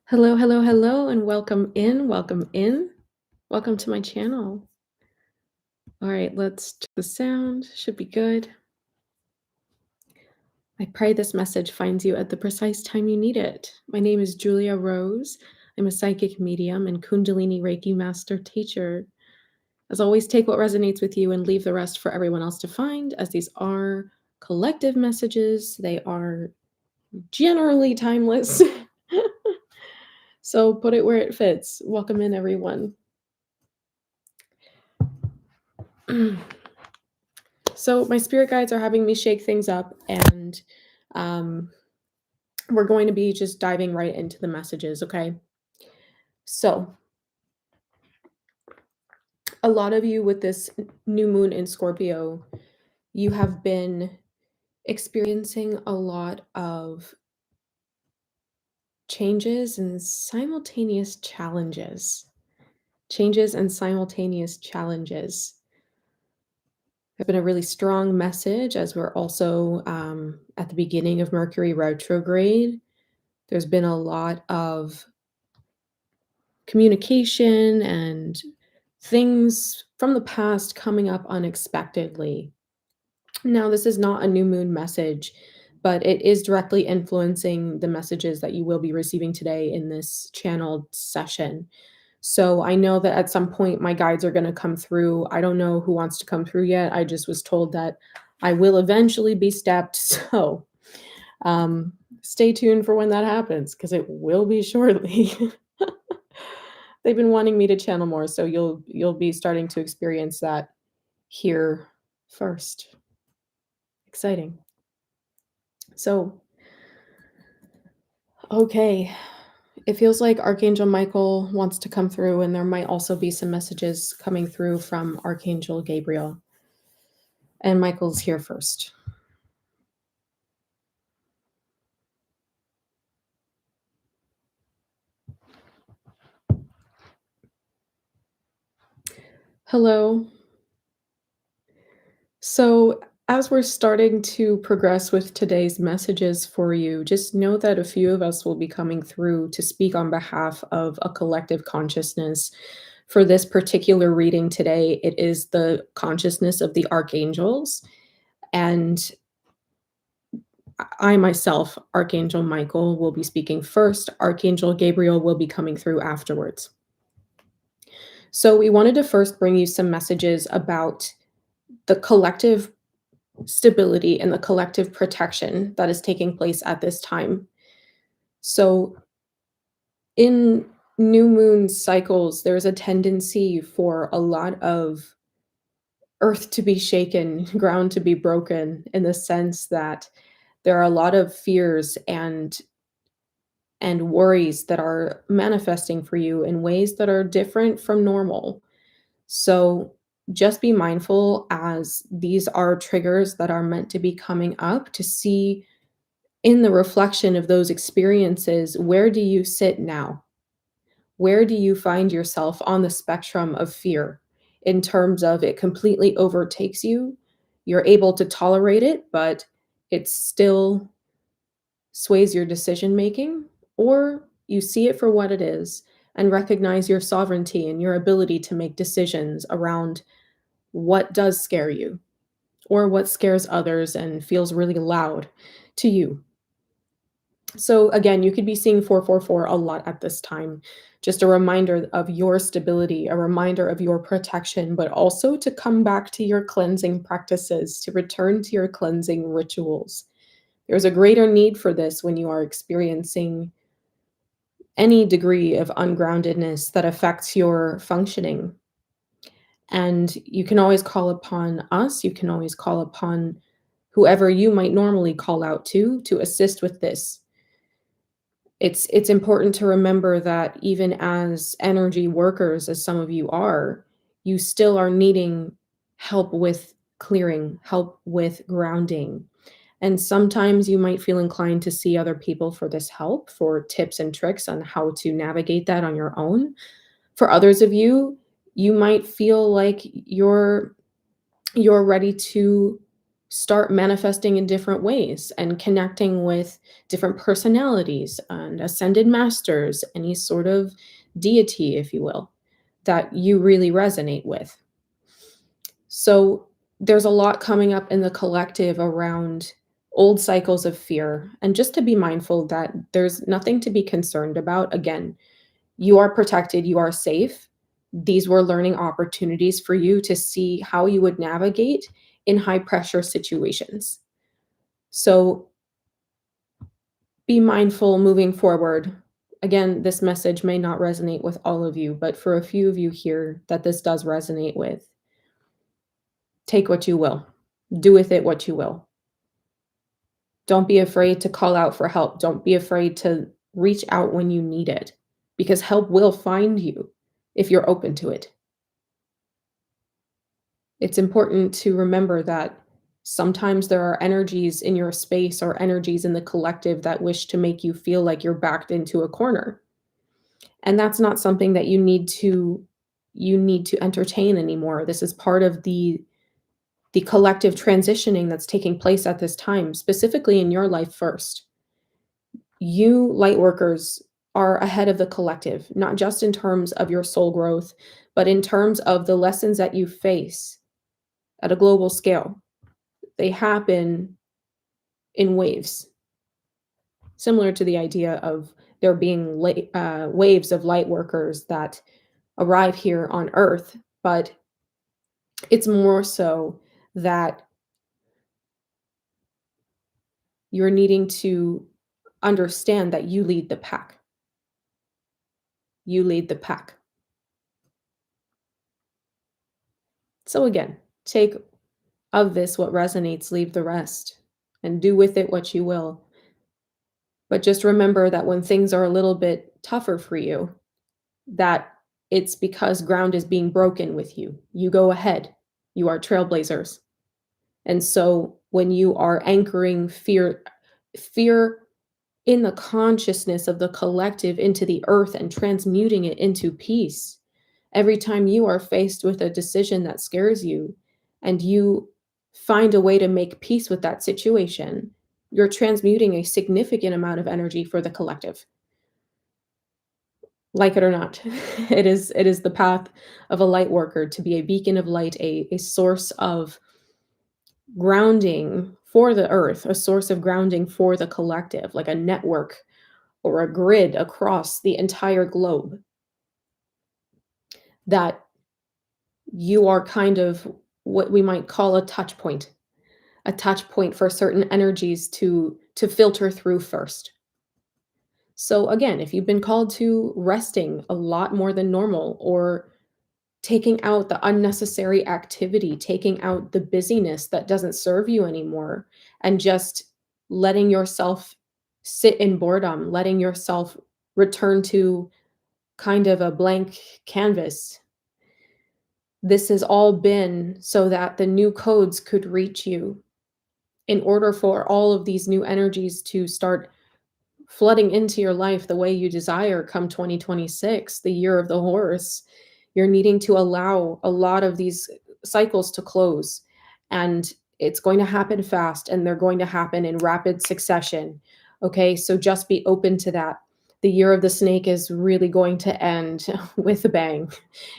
Hello, hello, hello, and welcome in, welcome in. Welcome to my channel. All right, let's check the sound. Should be good. I pray this message finds you at the precise time you need it. My name is Julia Rose. I'm a psychic medium and Kundalini Reiki master teacher. As always, take what resonates with you and leave the rest for everyone else to find, as these are collective messages. They are generally timeless. So put it where it fits. Welcome in, everyone. So my spirit guides are having me shake things up, and um, we're going to be just diving right into the messages, okay? So a lot of you with this new moon in Scorpio, you have been experiencing a lot of changes and simultaneous challenges. Changes and simultaneous challenges. There's been a really strong message as we're also at the beginning of Mercury retrograde. There's been a lot of communication and things from the past coming up unexpectedly. Now, this is not a new moon message, but it is directly influencing the messages that you will be receiving today in this channeled session. So I know that at some point my guides are going to come through. I don't know who wants to come through yet. I just was told that I will eventually be stepped. So stay tuned for when that happens because it will be shortly. They've been wanting me to channel more, so you'll be starting to experience that here first. Exciting. So, okay. It feels like Archangel Michael wants to come through, and there might also be some messages coming through from Archangel Gabriel. And Michael's here first. Hello. So, as we're starting to progress with today's messages for you, just know that a few of us will be coming through to speak on behalf of a collective consciousness. For this particular reading today, it is the consciousness of the archangels. And I myself, Archangel Michael, will be speaking first. Archangel Gabriel will be coming through afterwards. So, we wanted to first bring you some messages about the collective stability and the collective protection that is taking place at this time. So, in new moon cycles, there's a tendency for a lot of earth to be shaken, ground to be broken, in the sense that there are a lot of fears and worries that are manifesting for you in ways that are different from normal. So just be mindful, as these are triggers that are meant to be coming up, to see in the reflection of those experiences, where do you sit now? Where do you find yourself on the spectrum of fear, in terms of it completely overtakes you? You're able to tolerate it, but it still sways your decision making, or you see it for what it is and recognize your sovereignty and your ability to make decisions around what does scare you or what scares others and feels really loud to you. So again, you could be seeing 444 a lot at this time. Just a reminder of your stability, a reminder of your protection, but also to come back to your cleansing practices, to return to your cleansing rituals. There's a greater need for this when you are experiencing any degree of ungroundedness that affects your functioning. And you can always call upon us, you can always call upon whoever you might normally call out to assist with this. It's important to remember that even as energy workers, as some of you still are needing help with clearing, help with grounding. And sometimes you might feel inclined to see other people for this help, for tips and tricks on how to navigate that on your own. For others of you, you might feel like you're ready to start manifesting in different ways and connecting with different personalities and ascended masters, any sort of deity, if you will, that you really resonate with. So there's a lot coming up in the collective around old cycles of fear. And just to be mindful that there's nothing to be concerned about. Again, you are protected, you are safe. These were learning opportunities for you to see how you would navigate in high pressure situations. So be mindful moving forward. Again, this message may not resonate with all of you, but for a few of you here that this does resonate with, take what you will, do with it what you will. Don't be afraid to call out for help. Don't be afraid to reach out when you need it, because help will find you if you're open to it. It's important to remember that sometimes there are energies in your space or energies in the collective that wish to make you feel like you're backed into a corner. And that's not something that you need to entertain anymore. This is part of the collective transitioning that's taking place at this time, specifically in your life first. You light workers are ahead of the collective, not just in terms of your soul growth, but in terms of the lessons that you face at a global scale. They happen in waves, similar to the idea of there being waves of light workers that arrive here on Earth, but it's more so that you're needing to understand that you lead the pack. You lead the pack. So again, take of this what resonates, leave the rest, and do with it what you will. But just remember that when things are a little bit tougher for you, that it's because ground is being broken with you. You go ahead. You are trailblazers. And so when you are anchoring fear in the consciousness of the collective into the earth and transmuting it into peace, every time you are faced with a decision that scares you and you find a way to make peace with that situation, you're transmuting a significant amount of energy for the collective. Like it or not, it is the path of a light worker to be a beacon of light, a source of grounding for the earth, a source of grounding for the collective, like a network or a grid across the entire globe, that you are kind of what we might call a touch point for certain energies to filter through first. So again, if you've been called to resting a lot more than normal, or taking out the unnecessary activity, taking out the busyness that doesn't serve you anymore, and just letting yourself sit in boredom, letting yourself return to kind of a blank canvas. This has all been so that the new codes could reach you. In order for all of these new energies to start flooding into your life the way you desire come 2026, the year of the horse, you're needing to allow a lot of these cycles to close. And it's going to happen fast, and they're going to happen in rapid succession. Okay, so just be open to that. The year of the snake is really going to end with a bang.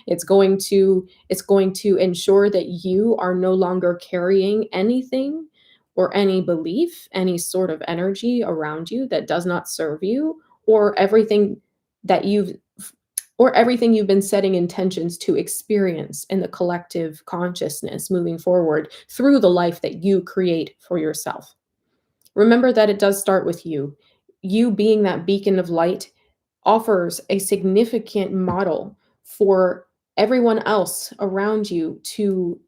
It's going to ensure that you are no longer carrying anything or any belief, any sort of energy around you that does not serve you, or that you've everything you've been setting intentions to experience in the collective consciousness moving forward through the life that you create for yourself. Remember that it does start with you. You being that beacon of light offers a significant model for everyone else around you to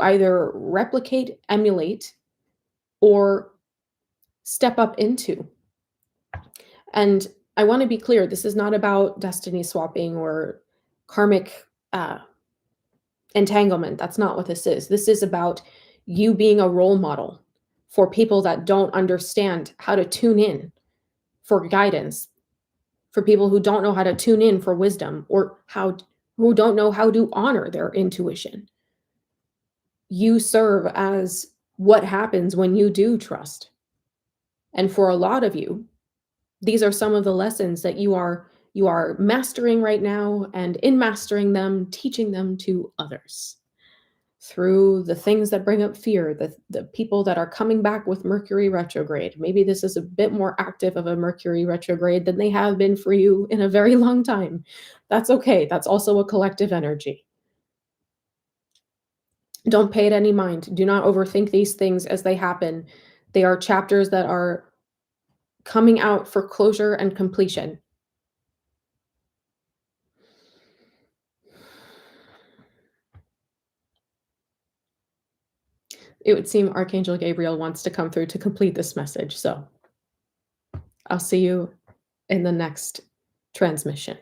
either replicate, emulate, or step up into. And I want to be clear, this is not about destiny swapping or karmic entanglement. That's not what this is. This is about you being a role model for people that don't understand how to tune in for guidance, for people who don't know how to tune in for wisdom, or who don't know how to honor their intuition. You serve as what happens when you do trust. And for a lot of you, these are some of the lessons that you are mastering right now, and in mastering them, teaching them to others through the things that bring up fear, the people that are coming back with Mercury retrograde. Maybe this is a bit more active of a Mercury retrograde than they have been for you in a very long time. That's okay. That's also a collective energy. Don't pay it any mind. Do not overthink these things as they happen. They are chapters that are coming out for closure and completion. It would seem Archangel Gabriel wants to come through to complete this message. So I'll see you in the next transmission.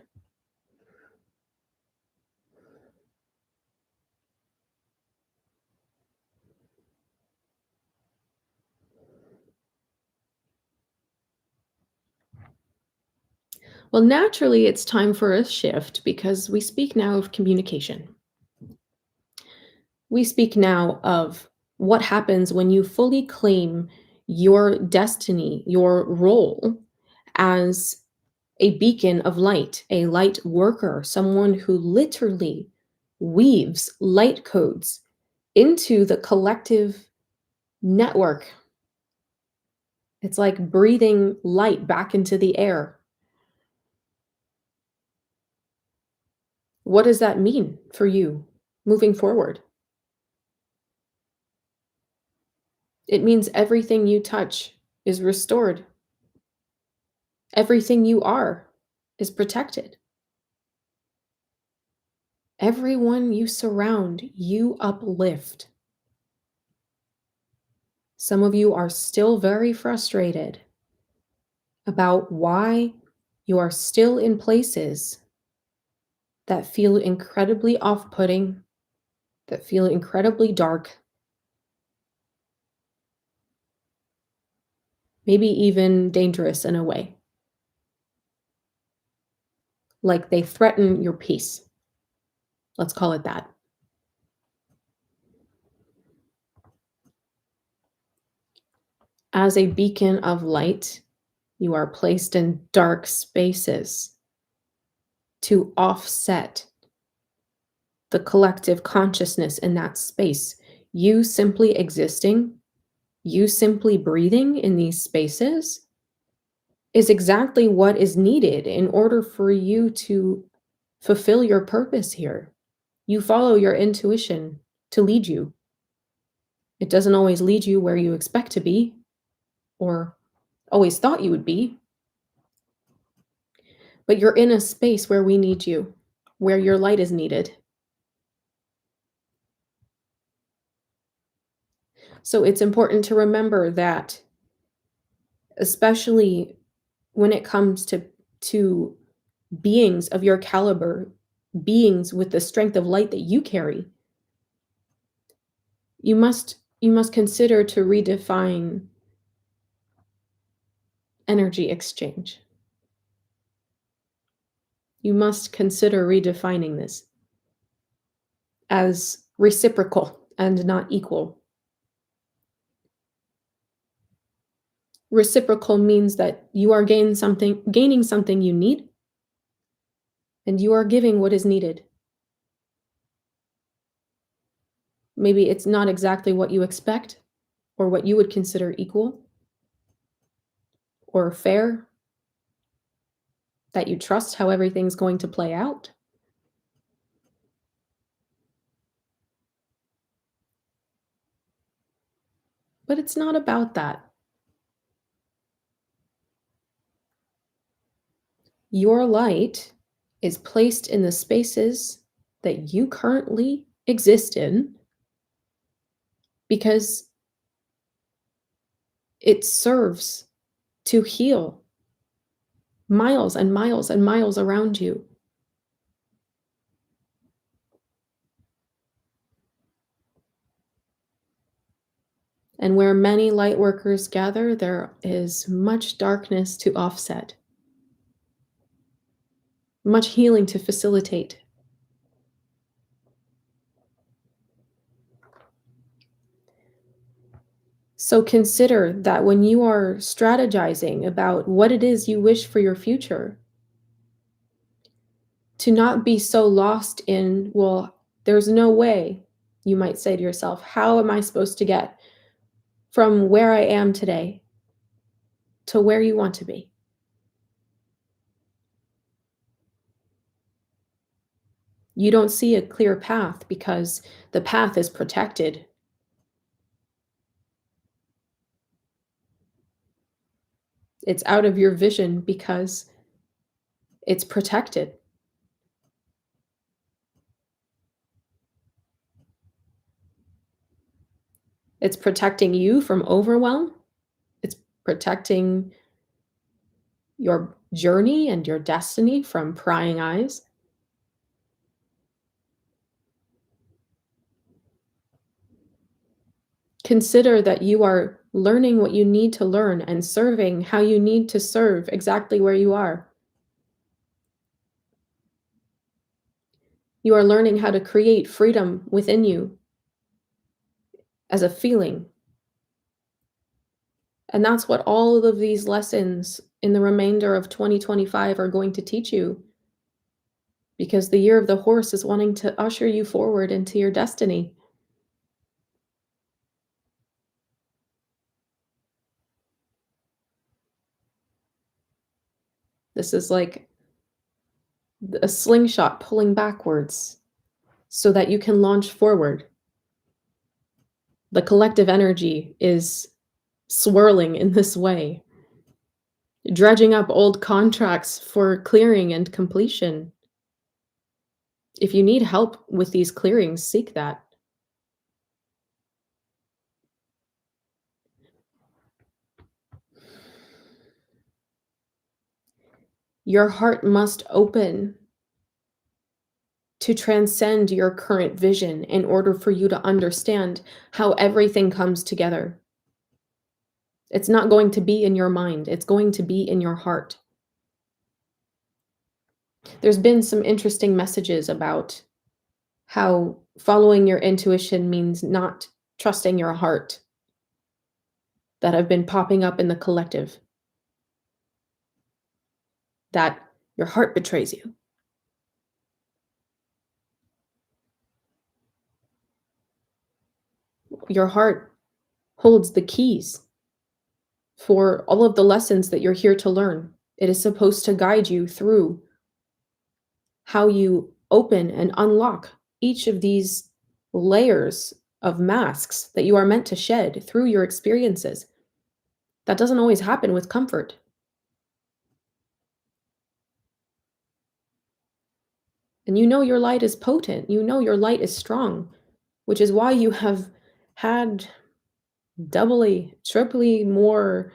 Well, naturally, it's time for a shift because we speak now of communication. We speak now of what happens when you fully claim your destiny, your role as a beacon of light, a light worker, someone who literally weaves light codes into the collective network. It's like breathing light back into the air. What does that mean for you moving forward? It means everything you touch is restored. Everything you are is protected. Everyone you surround, you uplift. Some of you are still very frustrated about why you are still in places that feel incredibly off-putting, that feel incredibly dark, maybe even dangerous in a way. Like they threaten your peace. Let's call it that. As a beacon of light, you are placed in dark spaces to offset the collective consciousness in that space. You simply existing, you simply breathing in these spaces is exactly what is needed in order for you to fulfill your purpose here. You follow your intuition to lead you. It doesn't always lead you where you expect to be or always thought you would be, but you're in a space where we need you, where your light is needed. So it's important to remember that, especially when it comes to beings of your caliber, beings with the strength of light that you carry, you must consider to redefine energy exchange. You must consider redefining this as reciprocal and not equal. Reciprocal means that you are gaining something you need, and you are giving what is needed. Maybe it's not exactly what you expect or what you would consider equal or fair, that you trust how everything's going to play out. But it's not about that. Your light is placed in the spaces that you currently exist in because it serves to heal miles and miles and miles around you. And where many light workers gather, there is much darkness to offset, much healing to facilitate. So consider that when you are strategizing about what it is you wish for your future, to not be so lost in, well, there's no way, you might say to yourself, how am I supposed to get from where I am today to where you want to be? You don't see a clear path because the path is protected. It's out of your vision because it's protected. It's protecting you from overwhelm. It's protecting your journey and your destiny from prying eyes. Consider that you are learning what you need to learn and serving how you need to serve exactly where you are. You are learning how to create freedom within you as a feeling. And that's what all of these lessons in the remainder of 2025 are going to teach you, because the year of the horse is wanting to usher you forward into your destiny. This is like a slingshot pulling backwards so that you can launch forward. The collective energy is swirling in this way, dredging up old contracts for clearing and completion. If you need help with these clearings, seek that. Your heart must open to transcend your current vision in order for you to understand how everything comes together. It's not going to be in your mind, it's going to be in your heart. There's been some interesting messages about how following your intuition means not trusting your heart that have been popping up in the collective, that your heart betrays you. Your heart holds the keys for all of the lessons that you're here to learn. It is supposed to guide you through how you open and unlock each of these layers of masks that you are meant to shed through your experiences. That doesn't always happen with comfort. And you know your light is potent, you know your light is strong, which is why you have had doubly, triply more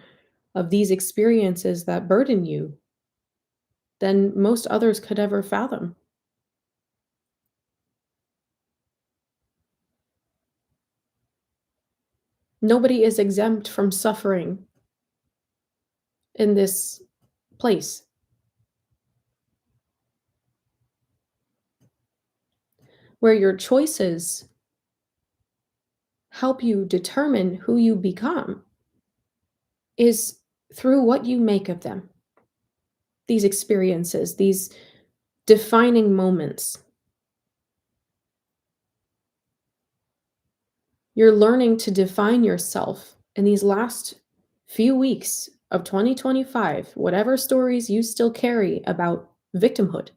of these experiences that burden you than most others could ever fathom. Nobody is exempt from suffering in this place. Where your choices help you determine who you become is through what you make of them. These experiences, these defining moments. You're learning to define yourself in these last few weeks of 2025, whatever stories you still carry about victimhood.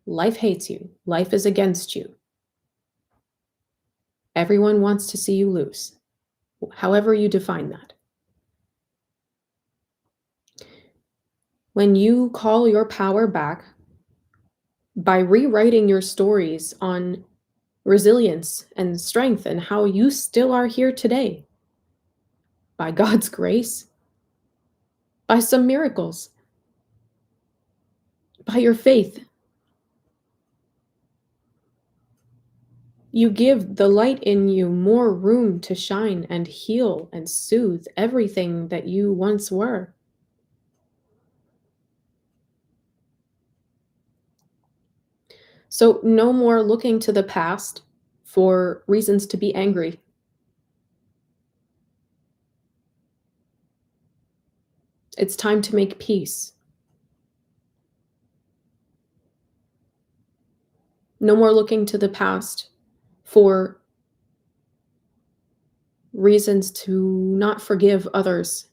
Life hates you. Life is against you. Everyone wants to see you lose, however you define that. When you call your power back by rewriting your stories on resilience and strength and how you still are here today, by God's grace, by some miracles, by your faith, you give the light in you more room to shine and heal and soothe everything that you once were. So, no more looking to the past for reasons to be angry. It's time to make peace. No more looking to the past for reasons to not forgive others.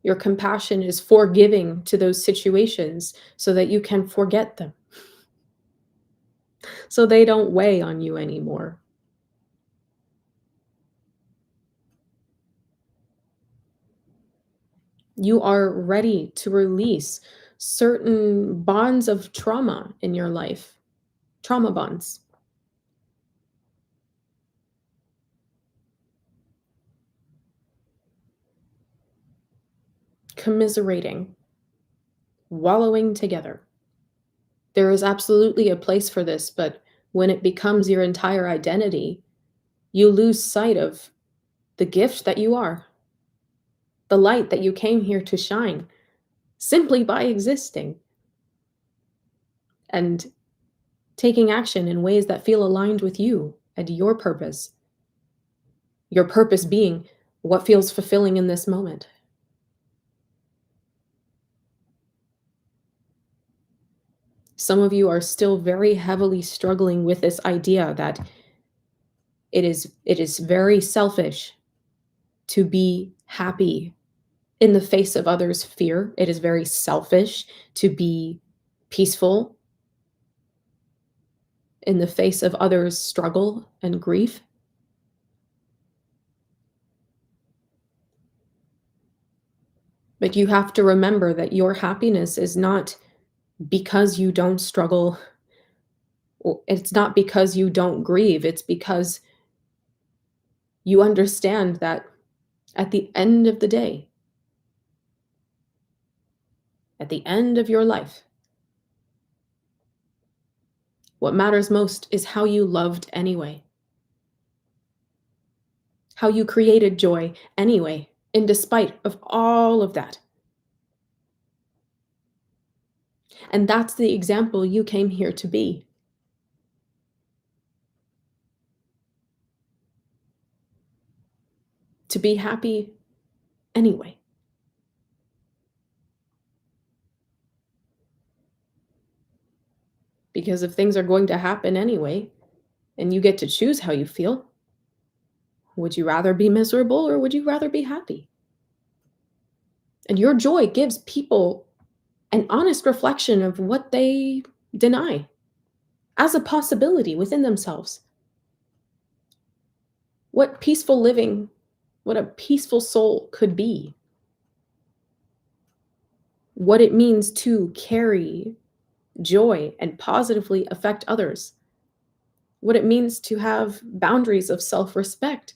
Your compassion is forgiving to those situations so that you can forget them, so they don't weigh on you anymore. You are ready to release certain bonds of trauma in your life, trauma bonds. Commiserating, wallowing together. There is absolutely a place for this, but when it becomes your entire identity, you lose sight of the gift that you are, the light that you came here to shine simply by existing and taking action in ways that feel aligned with you and your purpose. Your purpose being what feels fulfilling in this moment. Some of you are still very heavily struggling with this idea that it is very selfish to be happy in the face of others' fear. It is very selfish to be peaceful in the face of others' struggle and grief. But you have to remember that your happiness is not because you don't struggle. It's not because you don't grieve. It's because you understand that at the end of the day, at the end of your life, what matters most is how you loved anyway, how you created joy anyway, in despite of all of that. And that's the example you came here to be. To be happy anyway. Because if things are going to happen anyway, and you get to choose how you feel, would you rather be miserable or would you rather be happy? And your joy gives people an honest reflection of what they deny as a possibility within themselves. What peaceful living, what a peaceful soul could be. What it means to carry joy and positively affect others. What it means to have boundaries of self-respect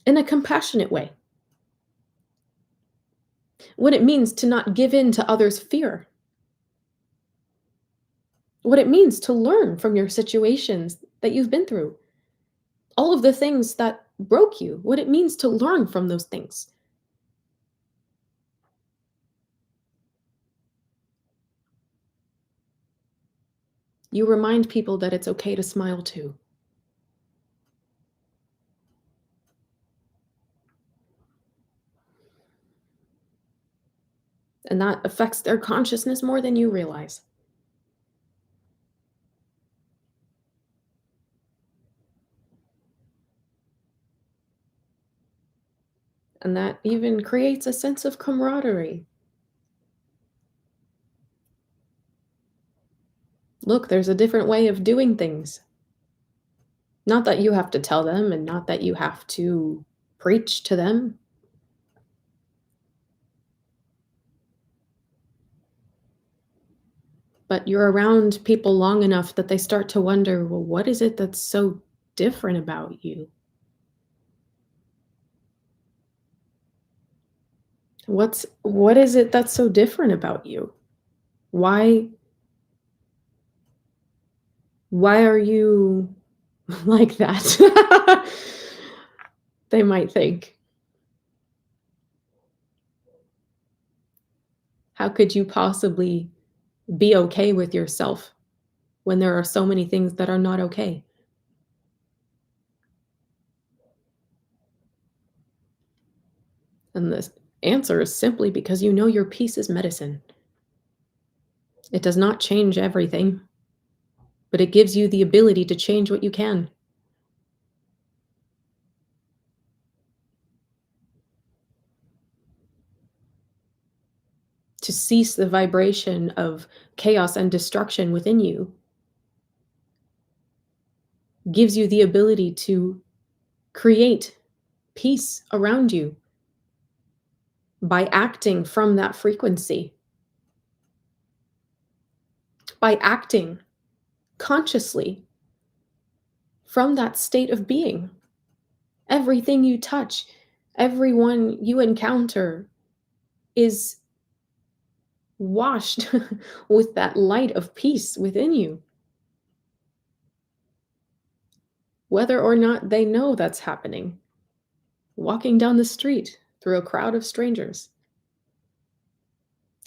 in a compassionate way. What it means to not give in to others' fear. What it means to learn from your situations that you've been through. All of the things that broke you, what it means to learn from those things. You remind people that it's okay to smile too. And that affects their consciousness more than you realize. And that even creates a sense of camaraderie. Look, there's a different way of doing things. Not that you have to tell them and not that you have to preach to them. But you're around people long enough that they start to wonder, well, what is it that's so different about you? What is it that's so different about you? Why are you like that? They might think. How could you possibly be okay with yourself when there are so many things that are not okay? And the answer is simply because you know your peace is medicine. It does not change everything, but it gives you the ability to change what you can. To cease the vibration of chaos and destruction within you gives you the ability to create peace around you by acting from that frequency, by acting consciously from that state of being. Everything you touch, everyone you encounter is washed with that light of peace within you, whether or not they know that's happening. Walking down the street through a crowd of strangers,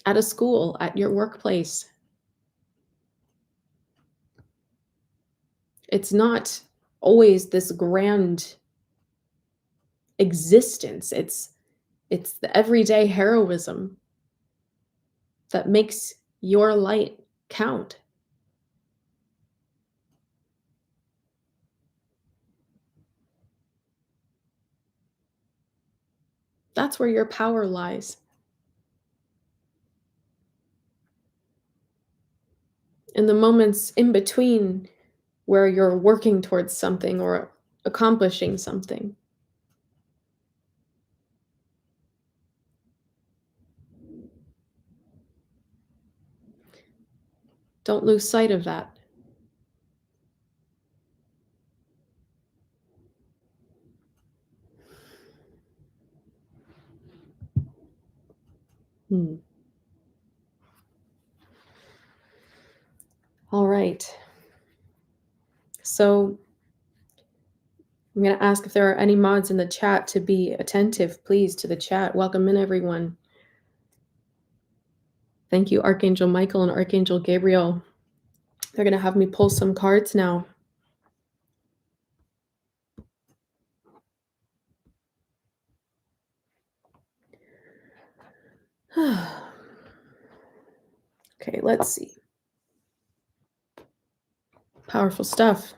at a school, at your workplace. It's not always this grand existence. It's the everyday heroism that makes your light count. That's where your power lies. In the moments in between where you're working towards something or accomplishing something. Don't lose sight of that. Hmm. All right. So I'm going to ask if there are any mods in the chat to be attentive, please, to the chat. Welcome in, everyone. Thank you, Archangel Michael and Archangel Gabriel. They're going to have me pull some cards now. Okay, let's see. Powerful stuff.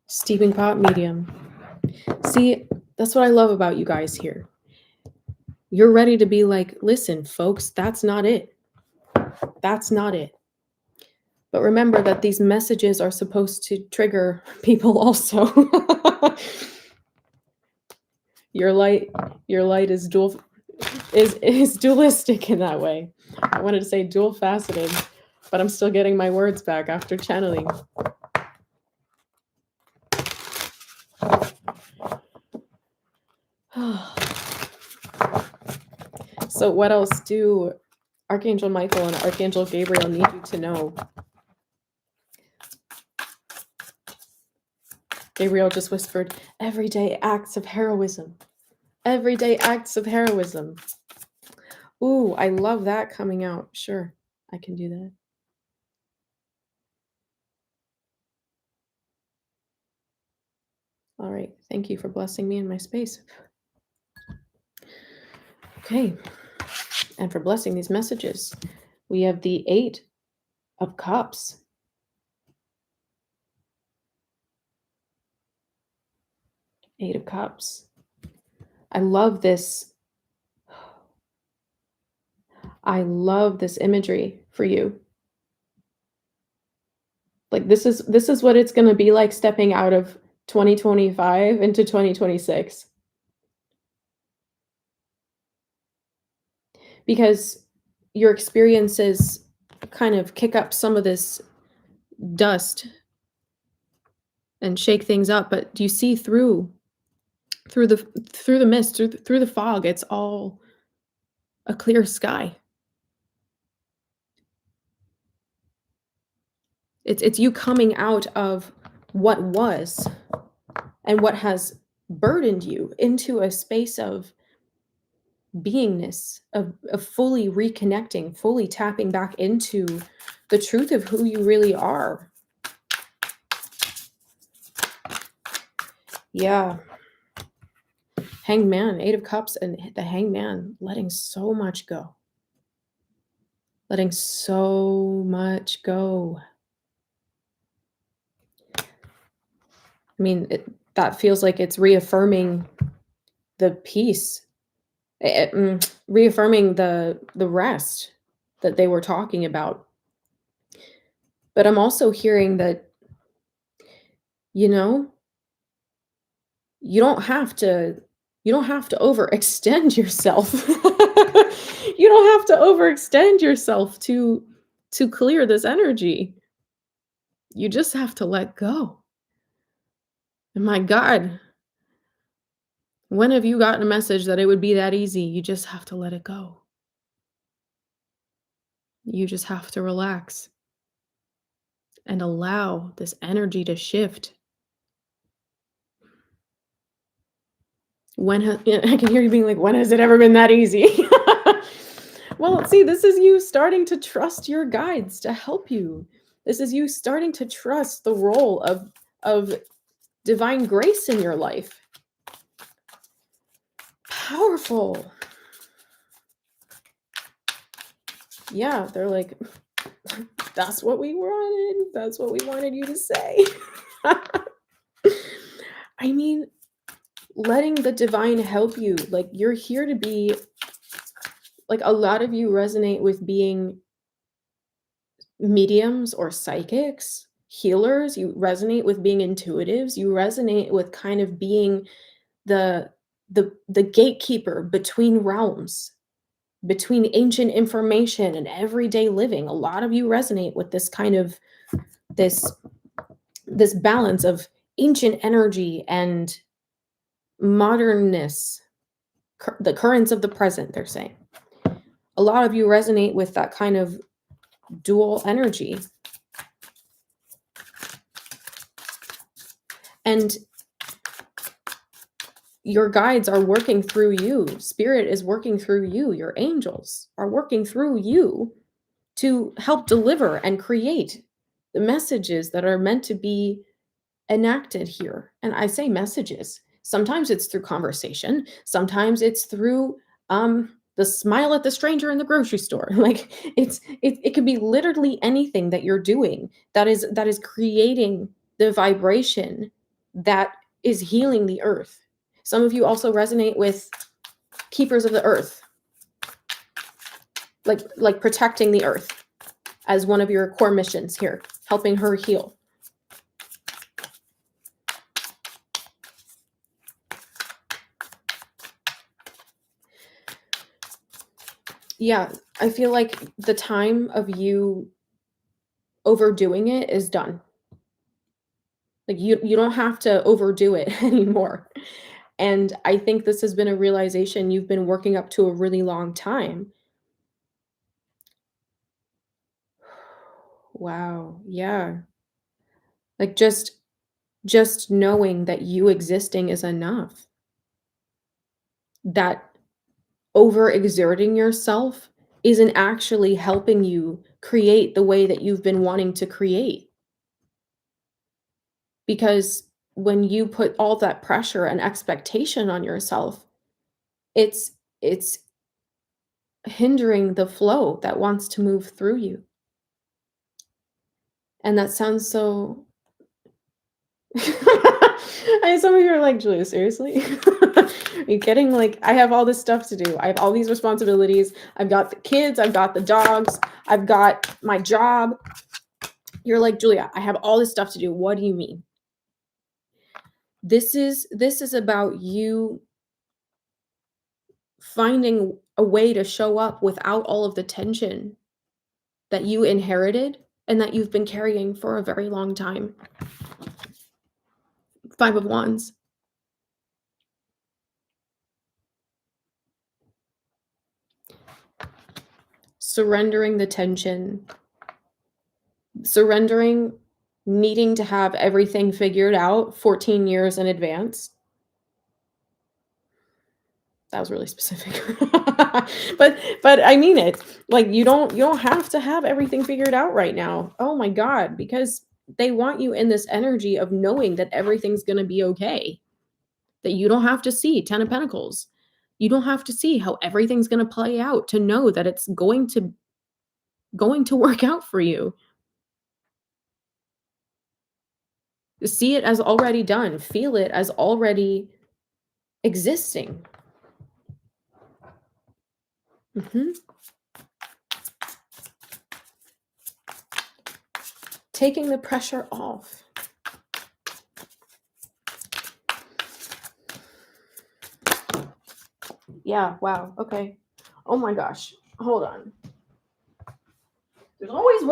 Steeping pot medium. See, that's what I love about you guys here. You're ready to be like, listen, folks, that's not it. That's not it. But remember that these messages are supposed to trigger people also. Your light is dualistic in that way. I wanted to say dual faceted, but I'm still getting my words back after channeling. So what else do Archangel Michael and Archangel Gabriel need you to know? Gabriel just whispered, everyday acts of heroism. Everyday acts of heroism. Ooh, I love that coming out. Sure, I can do that. All right, thank you for blessing me in my space. Okay, and for blessing these messages, we have the 8 of Cups. Eight of Cups. I love this. I love this imagery for you. Like this is what it's going to be like stepping out of 2025 into 2026. Because your experiences kind of kick up some of this dust and shake things up, but do you see through the mist, through the fog? It's all a clear sky. It's you coming out of what was and what has burdened you into a space of beingness, of fully reconnecting, fully tapping back into the truth of who you really are. Yeah. Hangman, Eight of Cups, and the Hangman, letting so much go. Letting so much go. I mean, that feels like it's reaffirming the peace, reaffirming the rest that they were talking about. But I'm also hearing that, you know, you don't have to overextend yourself. You don't have to overextend yourself to clear this energy. You just have to let go. And my God, when have you gotten a message that it would be that easy? You just have to let it go. You just have to relax and allow this energy to shift. I can hear you being like, when has it ever been that easy? Well, see, this is you starting to trust your guides to help you. This is you starting to trust the role of divine grace in your life. Powerful. Yeah, they're like, that's what we wanted. That's what we wanted you to say. I mean, letting the divine help you. Like, you're here to be, like, a lot of you resonate with being mediums or psychics, healers. You resonate with being intuitives. You resonate with kind of being the gatekeeper between realms, between ancient information and everyday living. A lot of you resonate with this kind of this balance of ancient energy and modernness, the currents of the present, they're saying. A lot of you resonate with that kind of dual energy. And your guides are working through you. Spirit is working through you. Your angels are working through you to help deliver and create the messages that are meant to be enacted here. And I say messages. Sometimes it's through conversation. Sometimes it's through the smile at the stranger in the grocery store. Like it could be literally anything that you're doing that is creating the vibration that is healing the earth. Some of you also resonate with keepers of the earth, like protecting the earth as one of your core missions here, helping her heal. Yeah, I feel like the time of you overdoing it is done. Like you don't have to overdo it anymore. And I think this has been a realization you've been working up to a really long time. Wow, yeah. Like just knowing that you existing is enough. That overexerting yourself isn't actually helping you create the way that you've been wanting to create. Because when you put all that pressure and expectation on yourself, it's hindering the flow that wants to move through you. And that sounds so some of you are like, Julia, seriously? Are you kidding? Like, I have all this stuff to do. I have all these responsibilities. I've got the kids, I've got the dogs, I've got my job. You're like, Julia, I have all this stuff to do. What do you mean? This is about you finding a way to show up without all of the tension that you inherited and that you've been carrying for a very long time. Five of Wands. Surrendering the tension. Surrendering needing to have everything figured out 14 years in advance. That was really specific. But I mean it. Like, you don't have to have everything figured out right now. Oh my god, because they want you in this energy of knowing that everything's gonna be okay. That you don't have to see 10 of Pentacles. You don't have to see how everything's gonna play out to know that it's going to work out for you. See it as already done. Feel it as already existing. Mhm. Taking the pressure off. Yeah, wow, okay. Oh my gosh, hold on. There's always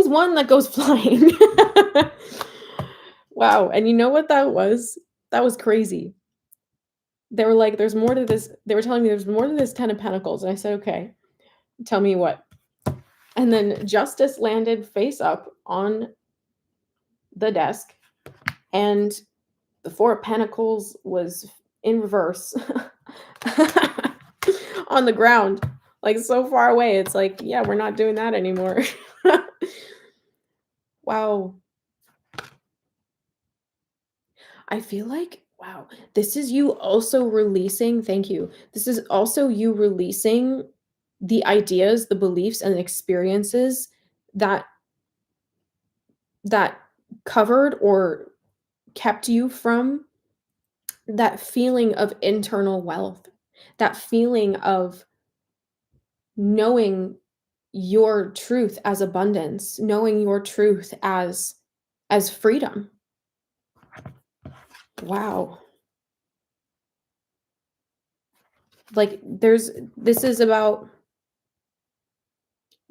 one that goes flying. Wow, and you know what that was? That was crazy. They were like, "There's more to this." They were telling me there's more to this 10 of Pentacles, and I said, "Okay, tell me what." And then Justice landed face up on the desk, and the 4 of Pentacles was in reverse on the ground, like, so far away. It's like, "Yeah, we're not doing that anymore." Wow. I feel like, wow, this is you also releasing, thank you. This is also you releasing the ideas, the beliefs, and experiences that that covered or kept you from that feeling of internal wealth, that feeling of knowing your truth as abundance, knowing your truth as freedom. Wow. Like, this is about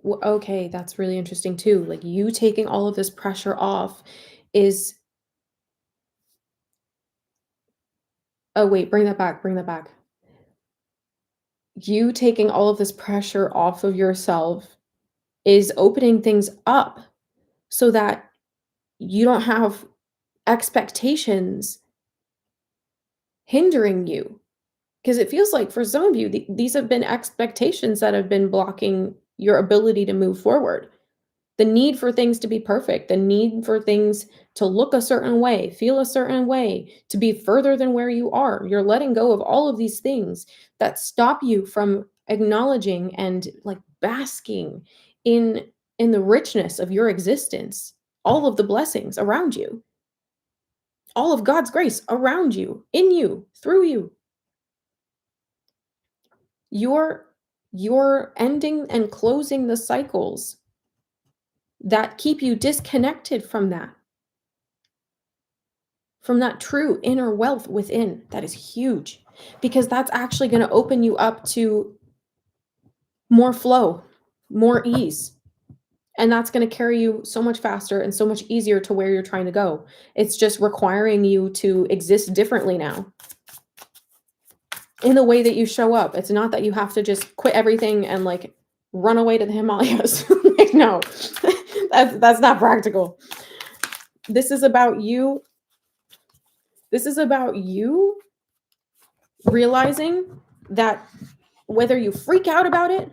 okay, that's really interesting too. Like, you taking all of this pressure off is oh wait, bring that back, bring that back. You taking all of this pressure off of yourself is opening things up so that you don't have expectations hindering you. Because it feels like for some of you, these have been expectations that have been blocking your ability to move forward. The need for things to be perfect, the need for things to look a certain way, feel a certain way, to be further than where you are. You're letting go of all of these things that stop you from acknowledging and like basking in in the richness of your existence, all of the blessings around you, all of God's grace around you, in you, through you. You're you're ending and closing the cycles that keep you disconnected from that true inner wealth within. That is huge because that's actually going to open you up to more flow, more ease. And that's going to carry you so much faster and so much easier to where you're trying to go. It's just requiring you to exist differently now in the way that you show up. It's not that you have to just quit everything and like run away to the Himalayas. Like, no, that's not practical. This is about you. This is about you realizing that whether you freak out about it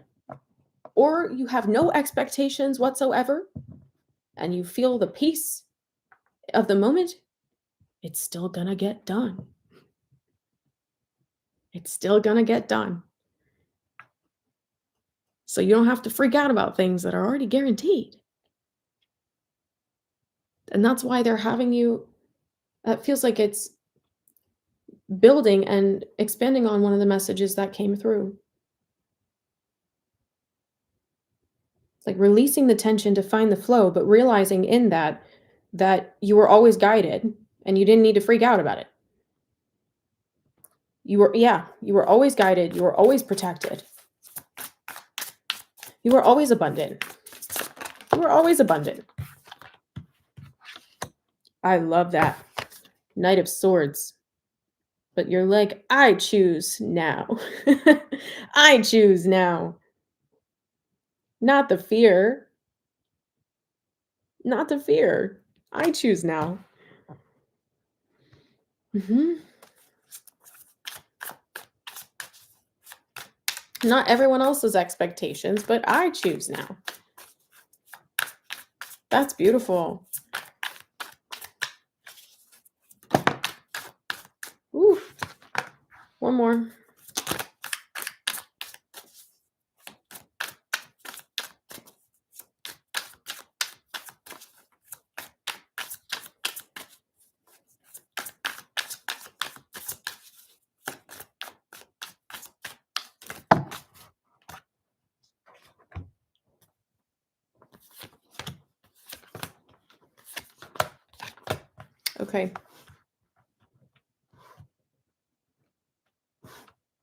or you have no expectations whatsoever and you feel the peace of the moment, it's still gonna get done. It's still gonna get done. So you don't have to freak out about things that are already guaranteed. And that's why they're having you, it feels like it's building and expanding on one of the messages that came through. Like releasing the tension to find the flow, but realizing in that you were always guided and you didn't need to freak out about it. You were always guided, you were always protected. You were always abundant. You were always abundant. I love that. Knight of Swords. But you're like, I choose now. I choose now. Not the fear. Not the fear. I choose now. Mhm. Not everyone else's expectations, but I choose now. That's beautiful. Ooh, one more. Okay.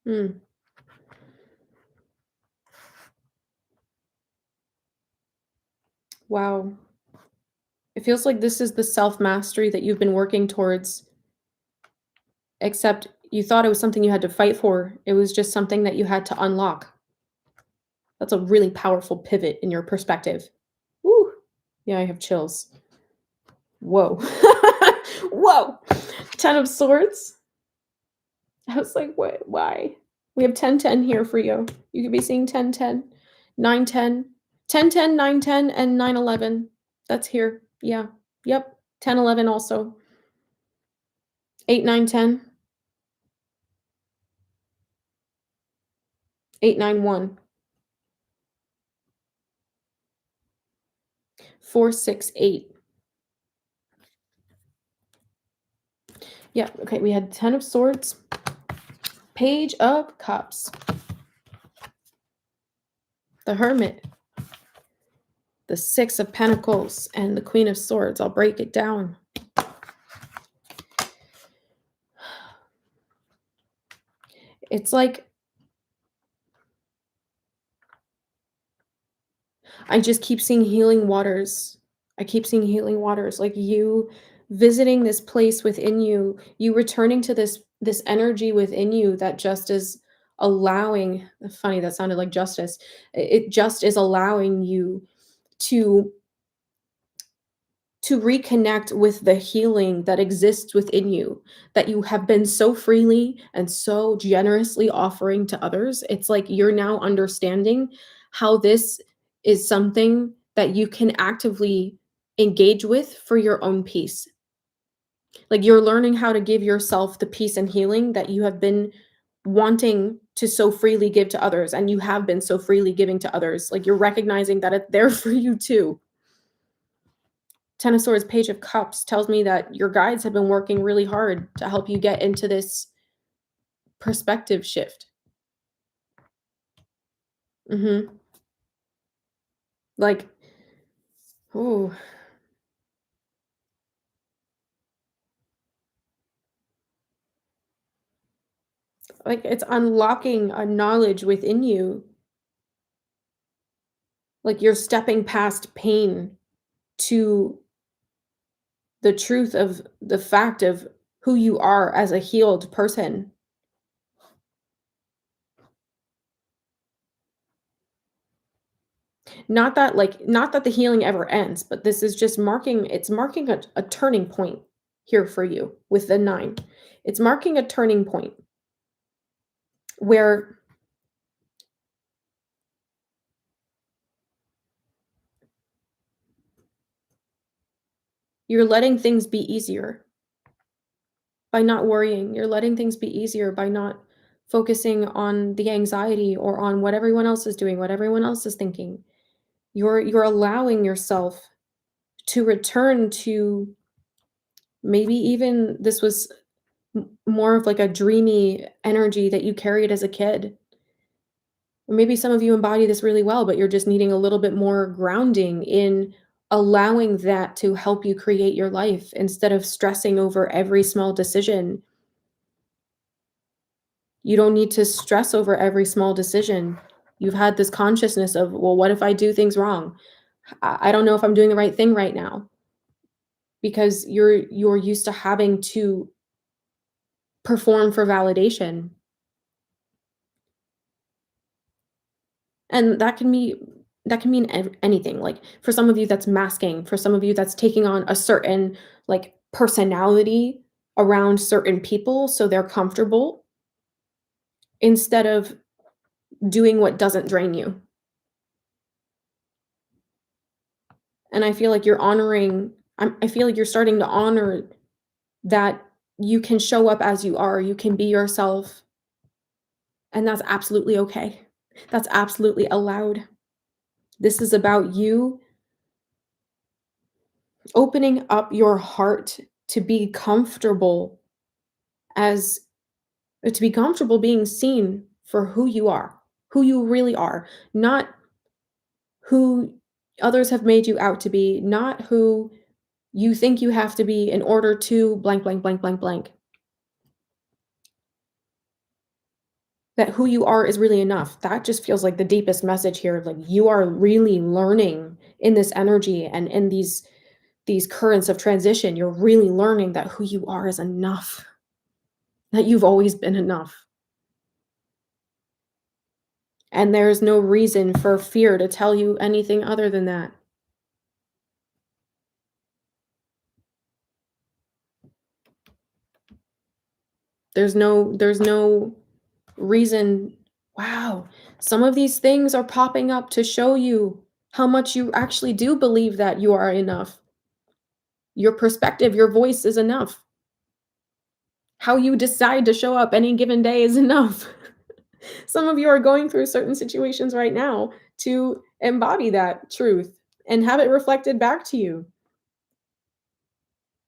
Hmm. Wow. It feels like this is the self-mastery that you've been working towards, except you thought it was something you had to fight for. It was just something that you had to unlock. That's a really powerful pivot in your perspective. Woo. Yeah, I have chills. Whoa. Whoa. 10 of Swords. I was like, "What? Why?" We have 10-10 here for you. You could be seeing 10-10, 9-10, 10-10, 9-10, and 9-11. That's here. Yeah. Yep. 10-11 also. 8-9-10, 8-9-1, 4-6-8. Yeah, okay, we had 10 of Swords, Page of Cups, the Hermit, the Six of Pentacles, and the Queen of Swords. I'll break it down. It's like I just keep seeing healing waters. I keep seeing healing waters, like you visiting this place within you, you returning to this energy within you that just is allowing, funny, that sounded like justice. It just is allowing you to reconnect with the healing that exists within you, that you have been so freely and so generously offering to others. It's like you're now understanding how this is something that you can actively engage with for your own peace. Like you're learning how to give yourself the peace and healing that you have been wanting to so freely give to others, and you have been so freely giving to others. Like you're recognizing that it's there for you too. Ten of Swords, Page of Cups tells me that your guides have been working really hard to help you get into this perspective shift. Mhm. Like, ooh, like it's unlocking a knowledge within you. Like you're stepping past pain to the truth of the fact of who you are as a healed person. Not that the healing ever ends, but this is just marking a turning point here for you with the 9. It's marking a turning point where you're letting things be easier by not worrying. You're letting things be easier by not focusing on the anxiety or on what everyone else is doing, what everyone else is thinking. You're allowing yourself to return to maybe even this was more of like a dreamy energy that you carried as a kid. Or maybe some of you embody this really well, but you're just needing a little bit more grounding in allowing that to help you create your life instead of stressing over every small decision. You don't need to stress over every small decision. You've had this consciousness of, well, what if I do things wrong? I don't know if I'm doing the right thing right now because you're used to having to perform for validation. And that can mean anything. Like for some of you that's masking, for some of you that's taking on a certain like personality around certain people so they're comfortable instead of doing what doesn't drain you. And I feel like you're honoring I feel like you're starting to honor that you can show up as you are, you can be yourself, and that's absolutely okay. That's absolutely allowed. This is about you opening up your heart to be comfortable as to be comfortable being seen for who you are, who you really are, not who others have made you out to be, not who you think you have to be in order to blank, blank, blank, blank, blank. That who you are is really enough. That just feels like the deepest message here. Like you are really learning in this energy and in these currents of transition. You're really learning that who you are is enough. That you've always been enough. And there's no reason for fear to tell you anything other than that. There's no reason. Wow. Some of these things are popping up to show you how much you actually do believe that you are enough. Your perspective, your voice is enough. How you decide to show up any given day is enough. Some of you are going through certain situations right now to embody that truth and have it reflected back to you.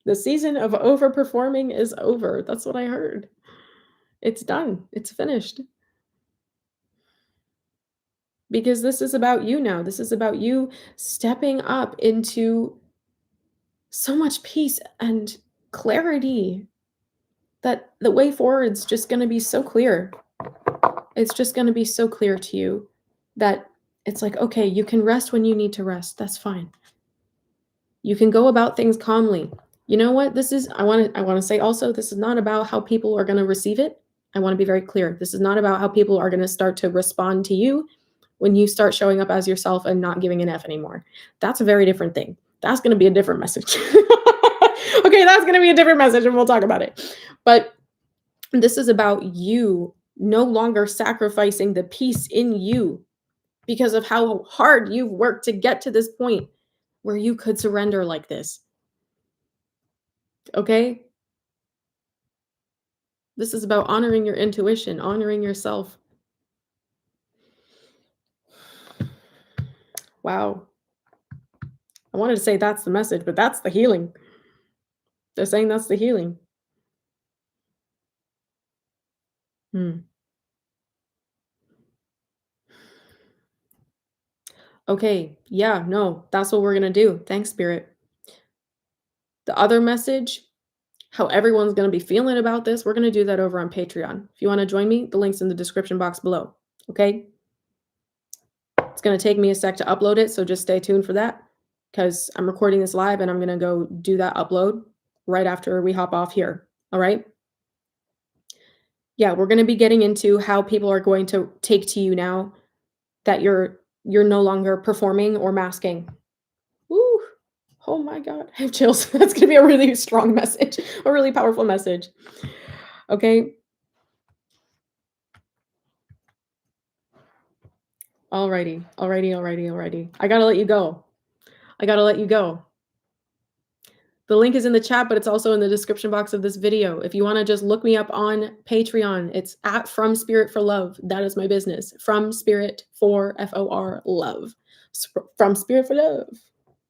The season of overperforming is over. That's what I heard. It's done. It's finished. Because this is about you now. This is about you stepping up into so much peace and clarity that the way forward's just going to be so clear. It's just going to be so clear to you that it's like, okay, you can rest when you need to rest. That's fine. You can go about things calmly. You know what? This is, I want to say also, this is not about how people are going to receive it. I want to be very clear. This is not about how people are going to start to respond to you when you start showing up as yourself and not giving an F anymore. That's a very different thing. That's going to be a different message. Okay, that's going to be a different message and we'll talk about it. But this is about you no longer sacrificing the peace in you because of how hard you've worked to get to this point where you could surrender like this. Okay? This is about honoring your intuition, honoring yourself. Wow. I wanted to say that's the message, but that's the healing. They're saying that's the healing. Hmm. Okay. Yeah, no, that's what we're going to do. Thanks, Spirit. The other message, how everyone's going to be feeling about this, we're going to do that over on Patreon. If you want to join me, the link's in the description box below. Okay? It's going to take me a sec to upload it, so just stay tuned for that because I'm recording this live and I'm going to go do that upload right after we hop off here. All right? Yeah, we're going to be getting into how people are going to take to you now that you're no longer performing or masking. Woo! Oh my God, I have chills. That's going to be a really strong message, a really powerful message. Okay? Alrighty. I gotta let you go. The link is in the chat, but it's also in the description box of this video. If you want to just look me up on Patreon, it's at From Spirit for Love. That is my business. From Spirit for FOR Love. From Spirit for Love.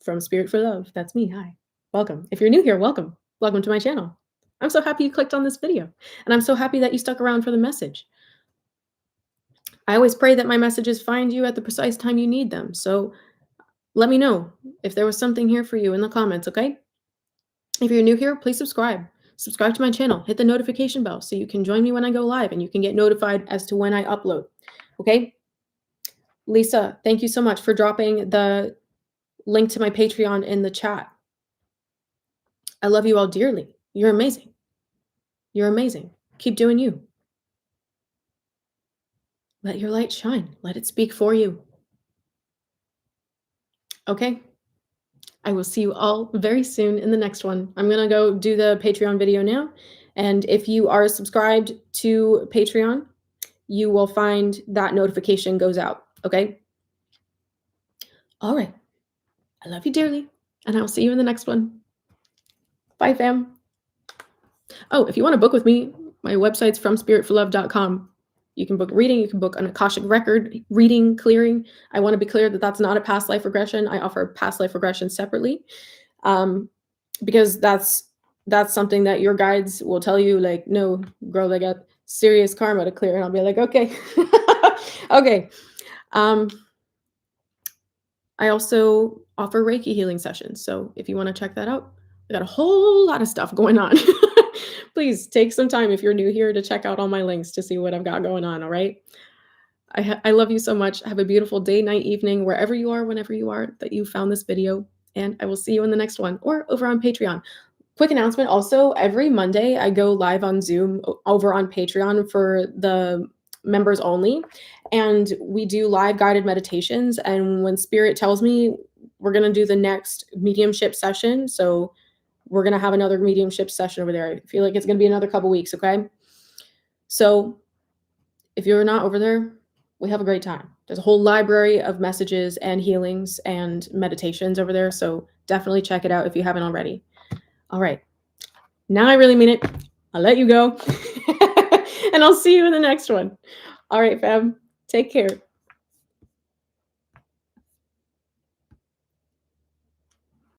From Spirit for Love. That's me. Hi. Welcome. If you're new here, welcome. Welcome to my channel. I'm so happy you clicked on this video. And I'm so happy that you stuck around for the message. I always pray that my messages find you at the precise time you need them. So let me know if there was something here for you in the comments, okay? If you're new here, please subscribe. Subscribe to my channel. Hit the notification bell so you can join me when I go live and you can get notified as to when I upload. Okay? Lisa, thank you so much for dropping the link to my Patreon in the chat. I love you all dearly. You're amazing. You're amazing. Keep doing you. Let your light shine. Let it speak for you. Okay? I will see you all very soon in the next one. I'm going to go do the Patreon video now. And if you are subscribed to Patreon, you will find that notification goes out. Okay. All right. I love you dearly, and I'll see you in the next one. Bye, fam. Oh, if you want to book with me, my website's fromspiritforlove.com. You can book reading. You can book an Akashic record reading, clearing. I want to be clear that that's not a past life regression. I offer past life regression separately, because that's something that your guides will tell you, like, no, girl, they got serious karma to clear. And I'll be like, okay. Okay. I also offer Reiki healing sessions. So if you want to check that out, I got a whole lot of stuff going on. Please take some time if you're new here to check out all my links to see what I've got going on. All right. I love you so much. Have a beautiful day, night, evening, wherever you are, whenever you are that you found this video. And I will see you in the next one or over on Patreon. Quick announcement also, every Monday I go live on Zoom over on Patreon for the members only. And we do live guided meditations. And when Spirit tells me we're going to do the next mediumship session, so we're going to have another mediumship session over there. I feel like it's going to be another couple weeks, okay? So if you're not over there, we have a great time. There's a whole library of messages and healings and meditations over there. So definitely check it out if you haven't already. All right. Now I really mean it. I'll let you go. And I'll see you in the next one. All right, fam. Take care.